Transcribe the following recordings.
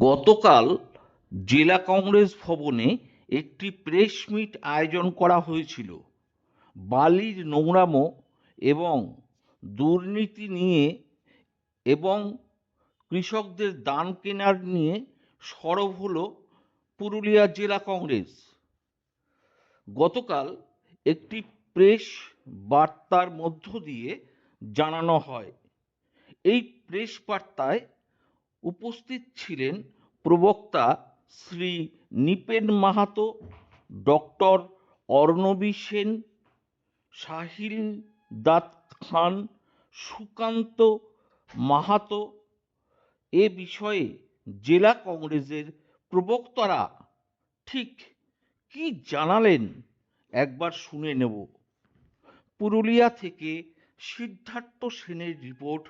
গতকাল জেলা কংগ্রেস ভবনে একটি প্রেস মিট আয়োজন করা হয়েছিল। বালির নোংরামো এবং দুর্নীতি নিয়ে এবং কৃষকদের ধান কেনার নিয়ে সরব হলো পুরুলিয়া জেলা কংগ্রেস। গতকাল একটি প্রেস বার্তার মধ্য দিয়ে জানানো হয়। এই প্রেস বার্তায় উপস্থিত ছিলেন প্রবক্তা শ্রী নিপেন মাহাতো, ডক্টর অর্ণবী সেন, সাহিল দাত খান, সুকান্ত মাহাতো। এ বিষয়ে জেলা কংগ্রেসের প্রবক্তারা ঠিক কি জানালেন একবার শুনে নেব। পুরুলিয়া থেকে সিদ্ধার্থ সেনের রিপোর্ট।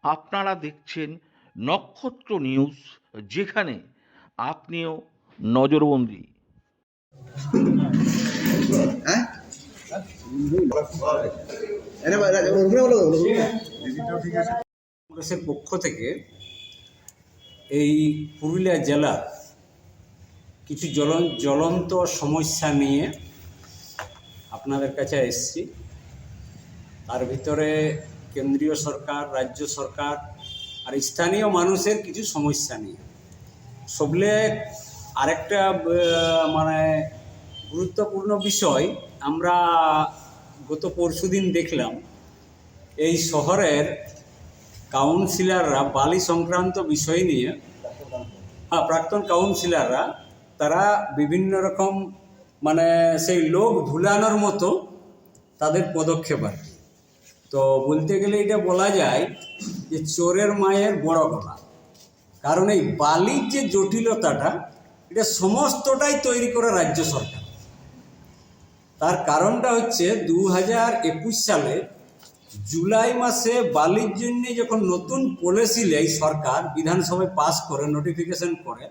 আপনারা দেখছেন নক্ষত্র নিউজ, যেখানে আপনিও নজরবন্দি। কংগ্রেসের পক্ষ থেকে এই পুরুলিয়া জেলার কিছু জ্বলন্ত সমস্যা নিয়ে আপনাদের কাছে এসেছি। তার ভিতরে কেন্দ্রীয় সরকার, রাজ্য সরকার আর স্থানীয় মানুষের কিছু সমস্যা নিয়ে সবলে আরেকটা মানে গুরুত্বপূর্ণ বিষয়। আমরা গত পরশুদিন দেখলাম এই শহরের কাউন্সিলররা বালি সংক্রান্ত বিষয় নিয়ে, প্রাক্তন কাউন্সিলররা তারা বিভিন্ন রকম মানে সেই লোক ভুলানোর মতো তাদের পদক্ষেপ আর কি। তো বলতে গেলে এটা বলা যায় যে চোরের মায়ের বড় গলা। কারণ এই বালির যে জটিলতাটা, এটা সমস্তটাই তৈরি করে রাজ্য সরকার। তার কারণটা হচ্ছে 2021 সালে জুলাই মাসে বালির জন্য যখন নতুন পলিসি নেয় সরকার, বিধানসভায় পাস করে, নোটিফিকেশন করে,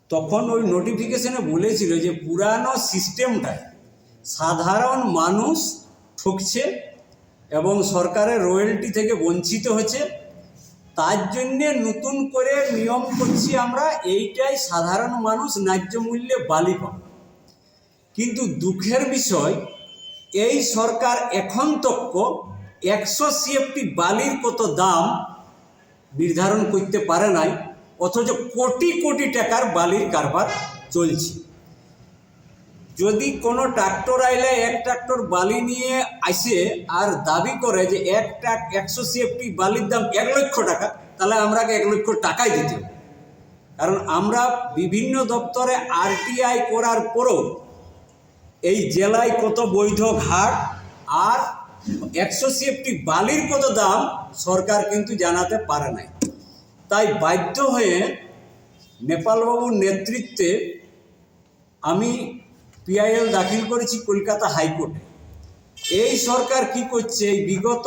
তখন ওই নোটিফিকেশনে বলেছিল যে পুরানো সিস্টেমটায় সাধারণ মানুষ ঠকছে এবং সরকারের রয়্যালটি থেকে বঞ্চিত হচ্ছে। তার জন্যে নতুন করে নিয়ম করছি আমরা, এইটাই সাধারণ মানুষ ন্যায্য মূল্যে বালি পাবে। কিন্তু দুঃখের বিষয়, এই সরকার এখন তক 100 CFT বালির কত দাম নির্ধারণ করতে পারে নাই, অথচ কোটি কোটি টাকার বালির কারবার চলছে। যদি কোনো ট্রাক্টর আইলে এক ট্রাক্টর বালি নিয়ে আসে আর দাবি করে যে 100 CFT বালির দাম 1 লক্ষ টাকা, তাহলে আমরাকে 1 লক্ষ টাকাই দিতে হবে। কারণ আমরা বিভিন্ন দপ্তরে RTI করার পরেও এই জেলায় কত বৈধ ঘাট আর 100 CFT বালির কত দাম সরকার কিন্তু জানাতে পারে নাই। তাই বাধ্য হয়ে নেপালবাবুর নেতৃত্বে আমি PIL দাখিল করেছি কলকাতা হাইকোর্টে। এই সরকার কি করছে, এই বিগত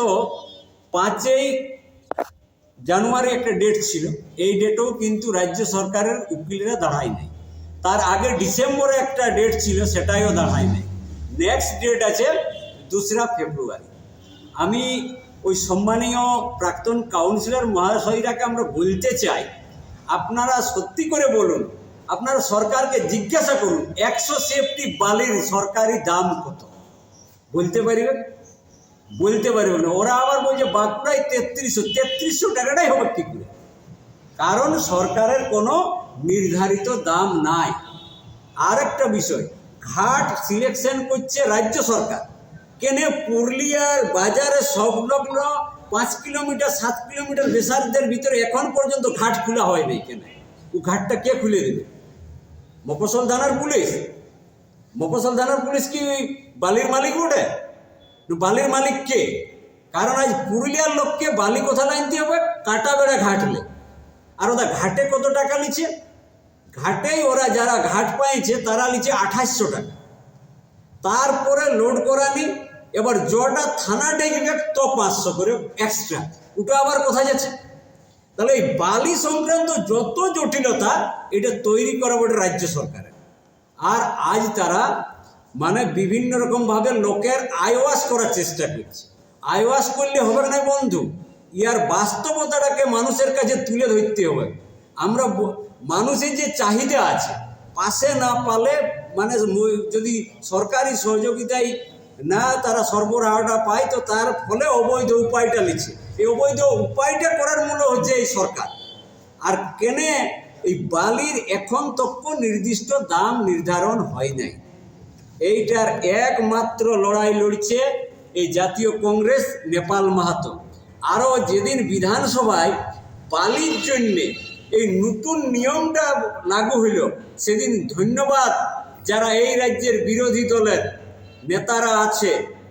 5ই জানুয়ারি একটা ডেট ছিল, এই ডেটেও কিন্তু রাজ্য সরকারের উকিলরা দাঁড়ায় নাই। তার আগে ডিসেম্বরে একটা ডেট ছিল, সেটাইও দাঁড়ায় নাই। নেক্সট ডেট আছে 2রা ফেব্রুয়ারি। আমি ওই সম্মানীয় প্রাক্তন কাউন্সিলর মহাশয়রাকে আমরা বলতে চাই, আপনারা সত্যি করে বলুন, আপনারা সরকারকে জিজ্ঞাসা করুন 100 CFT বালির সরকারি দাম কত। বলতে পারবেন? বলতে পারবেন না। ওরা আবার বলছে বাঁকুড়ায় 3300 টাকাটাই হবে ঠিক করে। কারণ সরকারের কোনো নির্ধারিত দাম নাই। আর একটা বিষয়, ঘাট সিলেকশন করছে রাজ্য সরকার। কেনে পুরুলিয়ার বাজারে সংলগ্ন 5 কিলোমিটার 7 কিলোমিটার বেসারদের ভিতরে এখন পর্যন্ত ঘাট খোলা হয়নি। কেন ও ঘাটটা কে খুলে দেবে? মফস্বল থানার পুলিশ? মফস্বল থানার পুলিশ কি বালির মালিক ওঠে? বালির মালিক কে? কারণ আজ পুরুলিয়ার লোককে বালি কোথা আনতে হবে? কাটা বেড়া ঘাটলে। আর ওরা ঘাটে কত টাকা নিচ্ছে? ঘাটেই ওরা যারা ঘাট পাইছে তারা নিচ্ছে 2800 টাকা। তারপরে লোড করানি, এবার জটা থানা ডেকে তো 500 করে এক্সট্রা। ওটা আবার কোথায় যাচ্ছে? তাহলে এই বালি সংক্রান্ত যত জটিলতা, এটা তৈরি করা বটে রাজ্য সরকারের। আর আজ তারা মানে বিভিন্ন রকমভাবে লোকের আইওয়াশ করার চেষ্টা করছে। আইওয়াস করলে হবে না বন্ধু, ইয়ার বাস্তবতাটাকে মানুষের কাছে তুলে ধরতে হবে। আমরা মানুষের যে চাহিদা আছে পাশে না পালে মানে যদি সরকারি সহযোগিতায় না তারা সরবরাহটা পায়, তো তার ফলে অবৈধ উপায়টা নিচ্ছে। এই অবৈধ উপায়টা করার মূল্য হচ্ছে এই সরকার। আর কেনে এই বালির এখন তক নির্দিষ্ট দাম নির্ধারণ হয় নাই। এইটার একমাত্র লড়াই লড়ছে এই জাতীয় কংগ্রেস, নেপাল মাহাতো। আরও যেদিন বিধানসভায় বালির জন্যে এই নতুন নিয়মটা লাগু হইল, সেদিন ধন্যবাদ যারা এই রাজ্যের বিরোধী দলের নেতারা আছে,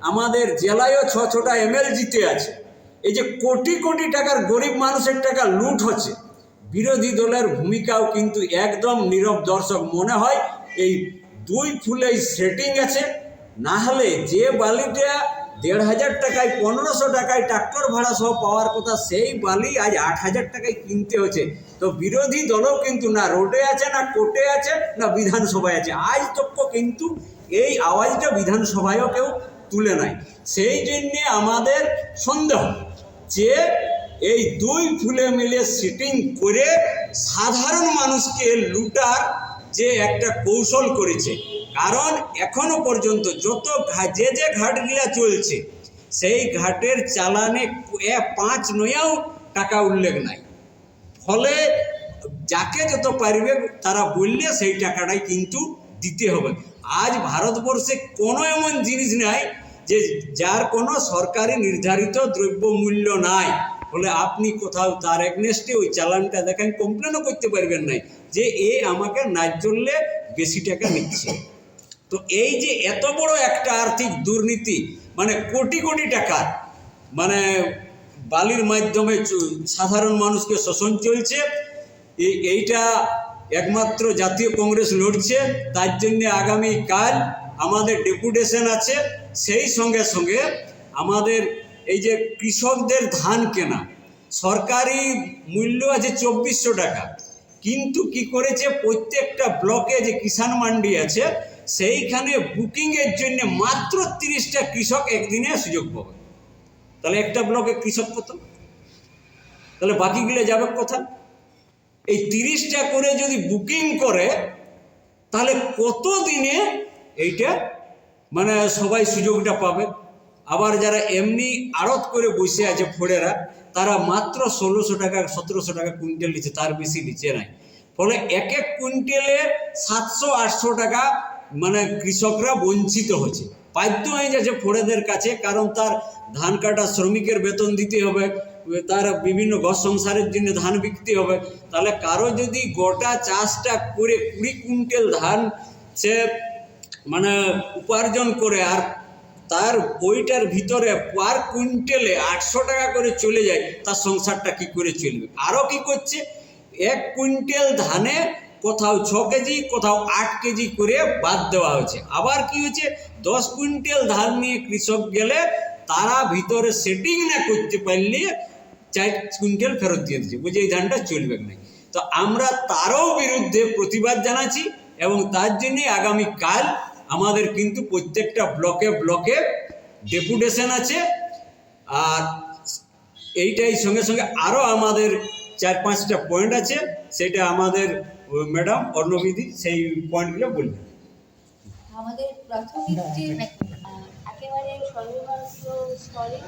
আমাদের জেলায়ও ছটা এমএল জিতে আছে। এই যে কোটি কোটি টাকার গরিব মানুষের টাকা লুট হচ্ছে, বিরোধী দলের ভূমিকাও কিন্তু একদম নীরব দর্শক। মনে হয় এই দুই ফুলেই সেটিং আছে, না হলে যে বালিটা ১,৫০০ টাকায় ১৫০০ টাকায় ট্রাক্টর ভাড়া সহ পাওয়ার কথা, সেই বালি আজ ৮,০০০ টাকায় কিনতে হচ্ছে। তো বিরোধী দলও কিন্তু না রোডে আছে, না কোর্টে আছে, না বিধানসভায় আছে। আজ তক্ক কিন্তু এই আওয়াজটা বিধানসভায়ও কেউ তুলে নাই। সেই জন্যে আমাদের সন্দেহ যে এই দুই ফুলে মিলে সিটিং করে সাধারণ মানুষকে লুটার যে একটা কৌশল করেছে। কারণ এখনো পর্যন্ত যত যে ঘাটগুলা চলছে, সেই ঘাটের চালানে 5 নয়াও টাকা উল্লেখ নাই। ফলে যাকে যত পারবে তারা বললে সেই টাকাটাই কিন্তু দিতে হবে। আজ ভারতবর্ষে কোনো এমন জিনিস নাই যে যার কোনো সরকারি নির্ধারিত দ্রব্য মূল্য নাই। ফলে আপনি কোথাও তার এগনেস্টে ওই চালানটা দেখেন, কমপ্লেনও করতে পারবেন নাই যে এ আমাকে না চললে বেশি টাকা নিচ্ছে। তো এই যে এত বড় একটা আর্থিক দুর্নীতি, মানে কোটি কোটি টাকার মানে বালির মাধ্যমে সাধারণ মানুষকে শোষণ চলছে, এইটা একমাত্র জাতীয় কংগ্রেস লড়ছে। তার জন্যে আগামীকাল আমাদের ডেপুটেশন আছে। সেই সঙ্গে সঙ্গে আমাদের এই যে কৃষকদের ধান কেনা, সরকারি মূল্য আছে ২৪০০ টাকা, কিন্তু কি করেছে প্রত্যেকটা ব্লকে যে কিষাণ মান্ডি আছে, সেইখানে বুকিংয়ের জন্য মাত্র ৩০টা কৃষক একদিনে সুযোগ পাবে। তাহলে একটা ব্লকে কৃষক কত? তাহলে বাকিগুলো যাবে কোথায়? এই ৩০টা করে যদি বুকিং করে, তাহলে কত দিনে এইটা মানে সবাই সুযোগটা পাবে। আবার যারা এমনি আড়ত করে বসে আছে ফোড়েরা, তারা মাত্র ১৬০০ টাকা ১৭০০ টাকা কুইন্টাল নিচ্ছে, তার বেশি নিচে নাই। ফলে এক এক কুইন্টালে ৭০০-৮০০ টাকা মানে কৃষকরা বঞ্চিত হচ্ছে, বাধ্য হয়ে যাচ্ছে ফোড়েদের কাছে। কারণ তার ধান কাটা শ্রমিকের বেতন দিতে হবে, তার বিভিন্ন ঘর সংসারের জন্য ধান বিকতে হবে। তাহলে কারো যদি গোটা চাষটা করে ২০ কুইন্টাল ধান সে মানে উপার্জন করে, আর তার ওইটার ভিতরে পার কুইন্টালে ৮০০ টাকা করে চলে যায়, তার সংসারটা কি করে চলবে? আরও কি করছে, ১ কুইন্টাল ধানে কোথাও ৬ কেজি, কোথাও ৮ কেজি করে বাদ দেওয়া হচ্ছে। আবার কি হচ্ছে, ১০ কুইন্টাল ধান নিয়ে কৃষক গেলে তারা ভিতরে সেটিং না করতে পারলে ৪ কুইন্টাল ফেরত দিয়ে দিচ্ছে, বুঝে এই ধানটা চলবে না। তো আমরা তারও বিরুদ্ধে প্রতিবাদ জানাচ্ছি, এবং তার জন্যে আগামীকাল আমাদের কিন্তু প্রত্যেকটা ব্লকে ব্লকে ডেপুটেশন আছে। আর এইটাই সঙ্গে সঙ্গে আরও আমাদের ৪-৫টা পয়েন্ট আছে, সেটা আমাদের ম্যাডাম অর্ণবিদি সেই পয়েন্টগুলো বলবেন। আমাদের প্রাথমিক যে একেবারে সর্বভারতীয় স্তরে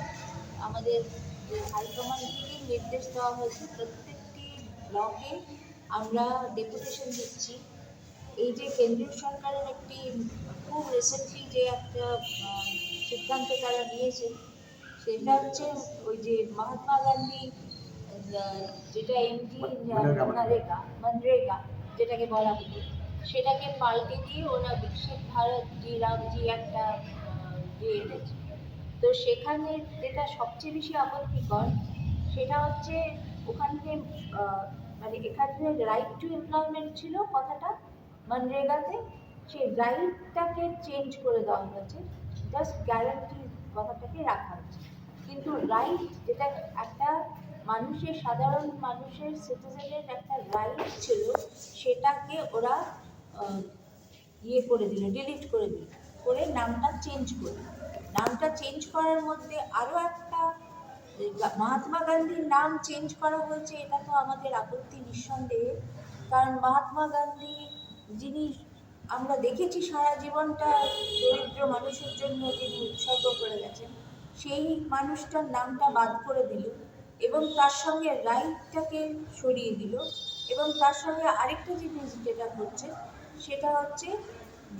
আমাদের হাইকমান্ড থেকে নির্দেশ দেওয়া হয়েছে, প্রত্যেকটি ব্লকে আমরা ডেপুটেশন দিচ্ছি। এই যে কেন্দ্রীয় সরকারের একটি খুব রিসেন্টলি যে একটা সিদ্ধান্ত তারা নিয়েছে, সেটা হচ্ছে ওই যে মহাত্মা গান্ধী যেটা এমজি মনরেগা যেটাকে বলা হতো, সেটাকে পাল্টে দিয়ে ওরা বিকশিত ভারত জি রামজি একটা দিয়ে এনেছে। তো সেখানে যেটা সবচেয়ে বেশি আপত্তিকর সেটা হচ্ছে ওখানে মানে এখানে রাইট টু এমপ্লয়মেন্ট ছিল কথাটা মনরেগাতে, সেই রাইটটাকে চেঞ্জ করে দেওয়া হয়েছে, জাস্ট গ্যারান্টি কথাটাকে রাখা হয়েছে। কিন্তু রাইট যেটা একটা মানুষের, সাধারণ মানুষের, সিটিজেনের একটা রাইট ছিল, সেটাকে ওরা ইয়ে করে দিল, ডিলিট করে দিল, করে নামটা চেঞ্জ করে। নামটা চেঞ্জ করার মধ্যে আরও একটা মহাত্মা গান্ধীর নাম চেঞ্জ করা হয়েছে, এটা তো আমাদের আপত্তি নিঃসন্দেহে। কারণ মহাত্মা গান্ধী, যিনি আমরা দেখেছি সারা জীবনটা দরিদ্র মানুষের জন্য যিনি উৎসর্গ করে গেছেন, সেই মানুষটার নামটা বাদ করে দিল এবং তার সঙ্গে রাইটটাকে সরিয়ে দিল। এবং তার সঙ্গে আরেকটা জিনিস যেটা হচ্ছে সেটা হচ্ছে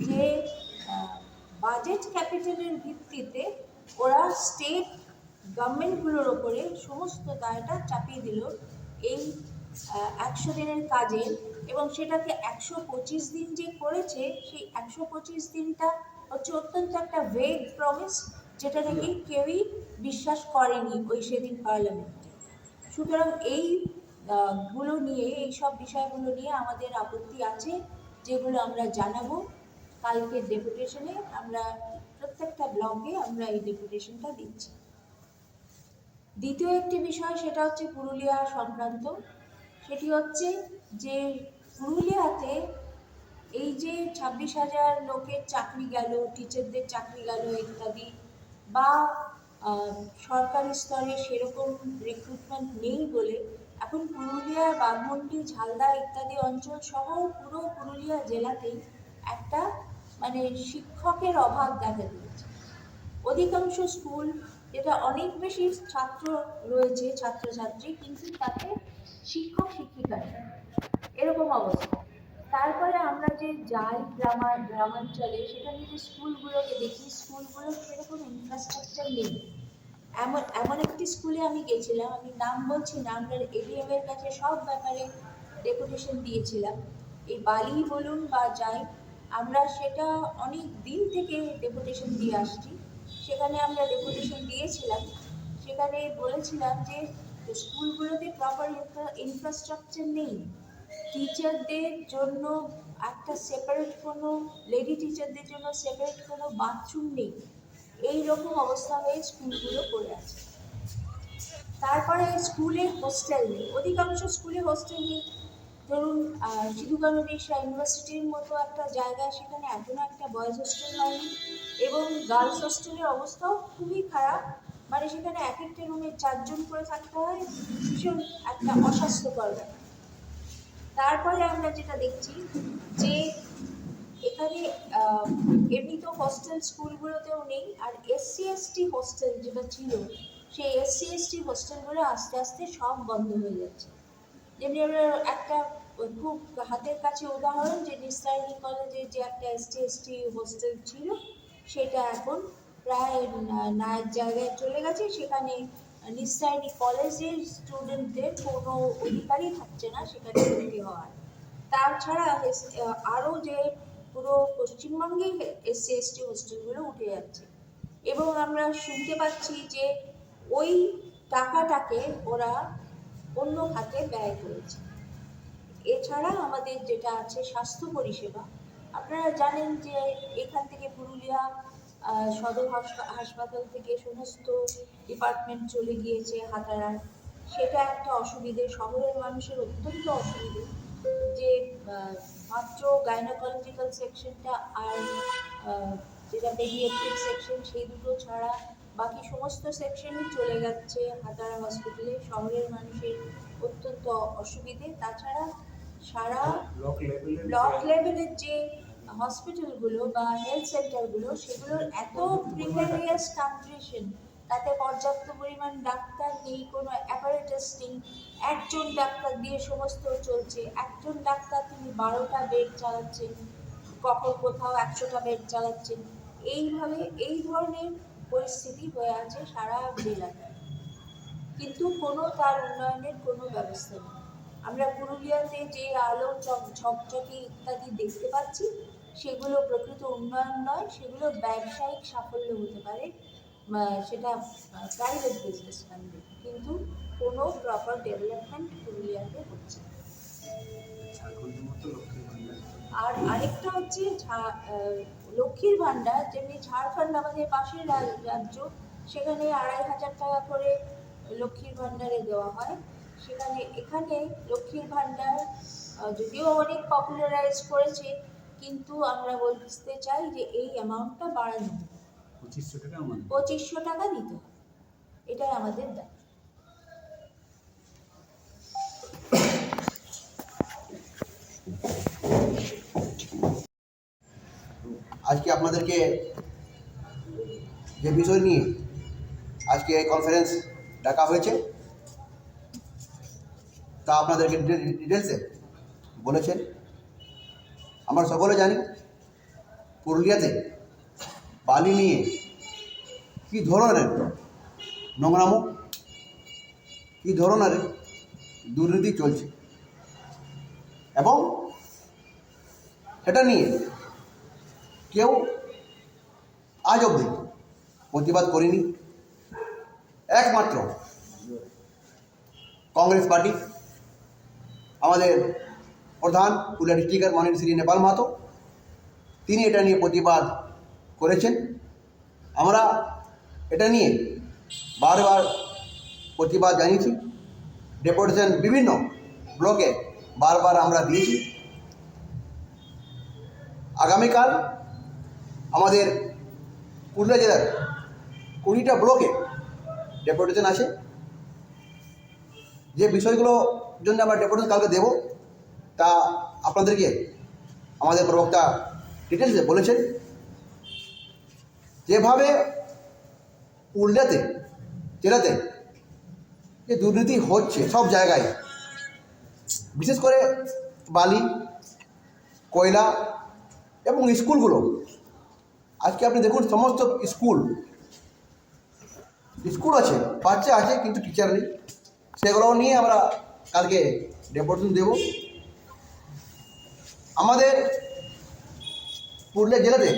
যে বাজেট ক্যাপিটালের ভিত্তিতে ওরা স্টেট গভর্নমেন্টগুলোর ওপরে সমস্ত দায়টা চাপিয়ে দিল এই 100 দিনের কাজে। এবং সেটাকে 125 দিন যে করেছে, সেই 125 দিনটা হচ্ছে অত্যন্ত একটা ভেগ প্রমিস, যেটা নাকি কেউই বিশ্বাস করেনি ওই সেদিন পার্লামেন্টে। সুতরাং এই গুলো নিয়ে, এই সব বিষয়গুলো নিয়ে আমাদের আপত্তি আছে, যেগুলো আমরা জানাবো কালকে ডেপুটেশনে। আমরা প্রত্যেকটা ব্লকে আমরা এই ডেপুটেশনটা দিচ্ছি। দ্বিতীয় একটি বিষয় সেটা হচ্ছে পুরুলিয়া সংক্রান্ত। সেটি হচ্ছে যে পুরুলিয়াতে এই যে 26,000 লোকের চাকরি গেল, টিচারদের চাকরি গেল ইত্যাদি, বা সরকারি স্তরে সেরকম রিক্রুটমেন্ট নেই বলে এখন পুরুলিয়া, বাঘমুন্ডি, ঝালদা ইত্যাদি অঞ্চল সহ পুরো পুরুলিয়া জেলাতেই একটা মানে শিক্ষকের অভাব দেখা দিয়েছে। অধিকাংশ স্কুল, যেটা অনেক বেশি ছাত্র রয়েছে, ছাত্রছাত্রী, কিন্তু তাতে শিক্ষক শিক্ষিকা নেই, এরকম অবস্থা। তারপরে আমরা যে যাই গ্রামাঞ্চলে, সেখানে যে স্কুলগুলোকে দেখি, স্কুলগুলোর সেরকম ইনফ্রাস্ট্রাকচার নেই। এমন এমন একটি স্কুলে আমি গেছিলাম, আমি নাম বলছি না, আমরা এডিএম এর কাছে সব ব্যাপারে ডেপুটেশন দিয়েছিলাম, এই বালি বলুন বা যাই, আমরা সেটা অনেক দিন থেকে ডেপুটেশন দিয়ে আসছি। সেখানে আমরা ডেপুটেশন দিয়েছিলাম, সেখানে বলেছিলাম যে স্কুলগুলোতে প্রপার ইনফ্রাস্ট্রাকচার নেই, টিচারদের জন্য একটা সেপারেট কোনো, লেডি টিচারদের জন্য সেপারেট কোনো বাথরুম নেই, এই রকম অবস্থা হয়ে স্কুলগুলো পড়ে আছে। তারপরে স্কুলে হোস্টেল নেই, অধিকাংশ স্কুলে হোস্টেল নেই। ধরুন সিধু কানু বিরসা ইউনিভার্সিটির মতো একটা জায়গায়, সেখানে এখনো একটা বয়েজ হোস্টেল হয়নি, এবং গার্লস হোস্টেলের অবস্থাও খুবই খারাপ। মানে সেখানে এক একটা রুমে 4 জন করে থাকতে হয়, ভীষণ একটা অস্বাস্থ্যকর ব্যাপার। তারপরে আমরা যেটা দেখছি যে এখানে এমনি তো হোস্টেল স্কুলগুলোতেও নেই, আর এসসি এসটি হোস্টেল যেটা ছিল, সেই এসসি এসটি হোস্টেলগুলো আস্তে আস্তে সব বন্ধ হয়ে যাচ্ছে। যেমনি আমরা একটা খুব হাতের কাছে উদাহরণ, যে নিস্তারিণী কলেজে যে একটা এসটি হোস্টেল ছিল, সেটা এখন প্রায় নায়ের জায়গায় চলে গেছে। সেখানে নিস্তারিণী কলেজের স্টুডেন্টদের কোনো অধিকারই থাকছে না সেখানে ভর্তি হওয়ার। তাছাড়া আরও যে পুরো পশ্চিমবঙ্গেই এসসি এসটি হোস্টেলগুলো উঠে যাচ্ছে, এবং আমরা শুনতে পাচ্ছি যে ওই টাকাটাকে ওরা অন্য খাতে ব্যয় করেছে। এছাড়া আমাদের যেটা আছে স্বাস্থ্য পরিষেবা, আপনারা জানেন যে এখান থেকে পুরুলিয়া সদর হাসপাতাল থেকে সমস্ত ডিপার্টমেন্ট চলে গিয়েছে হাতারার। সেটা একটা অসুবিধে, শহরের মানুষের অত্যন্ত অসুবিধে, যে মাত্র গাইনোকোলজিক্যাল সেকশনটা আর যেটা পেডিয়াট্রিক সেকশন, সেই দুটো ছাড়া বাকি সমস্ত সেকশনই চলে যাচ্ছে হাতারা হসপিটালে। শহরের মানুষের অত্যন্ত অসুবিধে। তাছাড়া সারা ব্লক লেভেলের যে হসপিটালগুলো বা হেলথ সেন্টারগুলো, সেগুলোর এত প্রিকারিয়াস কন্ডিশন, তাতে পর্যাপ্ত পরিমাণ ডাক্তার নেই, কোনো অ্যাপারেটাস নেই, একজন ডাক্তার দিয়ে সমস্ত চলছে। একজন ডাক্তার তিনি 12টা বেড চালাচ্ছেন, কখন কোথাও 100টা বেড চালাচ্ছেন। এইভাবে এই ধরনের পরিস্থিতি হয়ে আছে সারা জেলাতে, কিন্তু কোনো তার উন্নয়নের কোনো ব্যবস্থা নেই। আমরা পুরুলিয়াতে যে আলো ঝকঝকে ইত্যাদি দেখতে পাচ্ছি, সেগুলো প্রকৃত উন্নয়ন নয়, সেগুলো ব্যবসায়িক সাফল্য হতে পারে, সেটা প্রাইভেট বিজনেসম্যানদের, কিন্তু কোনো প্রপার ডেভেলপমেন্ট পুরুলিয়াতে হচ্ছে না। আর আরেকটা হচ্ছে লক্ষ্মীর ভাণ্ডার, যেমনি ঝাড়খণ্ড আমাদের পাশের রাজ্য, সেখানে 2,500 টাকা করে লক্ষ্মীর ভাণ্ডারে দেওয়া হয়। এখানে লক্ষ্মীর ভাণ্ডার যদিও অনেক পপুলারাইজ করেছে, কিন্তু আমরা বলতে চাই যে এই অ্যামাউন্টটা বাড়ানো, 2500 টাকা আমাদের 2500 টাকা দিতে হবে, এটাই আমাদের দাবি। আজকে আপনাদেরকে যে বিষয় নিয়ে আজকে এই কনফারেন্স ডাকা হয়েছে তা আপনাদেরকে ডিটেলসে বলেছেন। আমরা সকলে জানি পুরুলিয়াতে বালি নিয়ে কী ধরনের নোংরামো, কী ধরনের দুর্নীতি চলছে, এবং এটা নিয়ে কেউ আজ অবধি প্রতিবাদ করেনি। একমাত্র কংগ্রেস পার্টি, আমাদের প্রধান পুরুলিয়া ডিস্ট্রিক্টের মাননীয় শ্রী নেপাল মাহাতো, তিনি এটা নিয়ে প্রতিবাদ করেছেন। আমরা এটা নিয়ে বারবার প্রতিবাদ জানিয়েছি, ডেপুটেশন বিভিন্ন ব্লকে বারবার আমরা দিয়েছি। আগামীকাল আমাদের পুরুলিয়া জেলার 20টা ব্লকে ডেপুটেশন আছে। যে বিষয়গুলোর জন্য আমরা ডেপুটেশন কালকে দেব তা আপনাদেরকে আমাদের প্রবক্তা ডিটেলসে বলেছেন। যেভাবে পুরুলিয়াতে জেলাতে যে দুর্নীতি হচ্ছে সব জায়গায়, বিশেষ করে বালি, কয়লা এবং স্কুলগুলো, আজকে আপনি দেখুন সমস্ত স্কুল আছে, বাচ্চা আছে কিন্তু টিচার নেই। সেগুলো নিয়ে আমরা কালকে ডেপুটেশন দেব। আমাদের পুরুলিয়া জেলাতে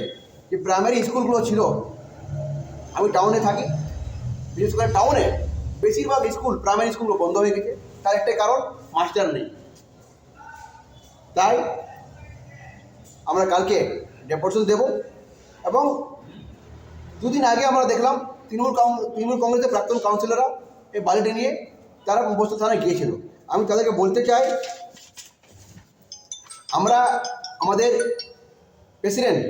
যে প্রাইমারি স্কুলগুলো ছিল, আমি টাউনে থাকি, বিশেষ করে টাউনে বেশিরভাগ স্কুল প্রাইমারি স্কুলগুলো বন্ধ হয়ে গেছে। তার একটাই কারণ, মাস্টার নেই। তাই আমরা কালকে ডেপুটেশন দেব। এবং দুদিন আগে আমরা দেখলাম তৃণমূল কংগ্রেসের প্রাক্তন কাউন্সিলররা এই বালিটি নিয়ে তারা বস্তু থানায় গিয়েছিল। আমি তাদেরকে বলতে চাই, আমরা আমাদের প্রেসিডেন্ট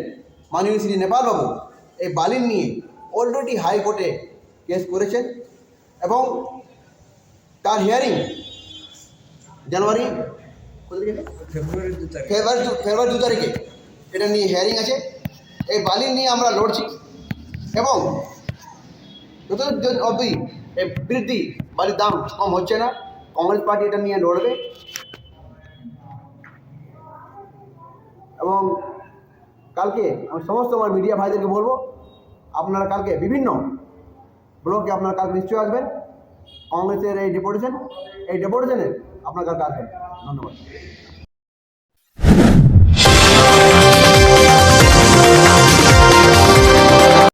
মাননীয় শ্রী নেপাল বাবু এই বালির নিয়ে অলরেডি হাইকোর্টে কেস করেছেন, এবং তার হিয়ারিং ফেব্রুয়ারি 2 তারিখে এটা নিয়ে হিয়ারিং আছে। এই বালির নিয়ে আমরা লড়ছি, এবং যতদিন অবধি এই বৃদ্ধি বালির দাম কম হচ্ছে না, কংগ্রেস পার্টি এটা নিয়ে লড়বে। এবং কালকে আমি সমস্ত আমার মিডিয়া ভাইদেরকে বলবো, আপনারা কালকে বিভিন্ন ব্লকে আপনারা কালকে নিশ্চয়ই আসবেন। কংগ্রেসের এই ডেপুটেশনে আপনার কালকে আসবেন। ধন্যবাদ।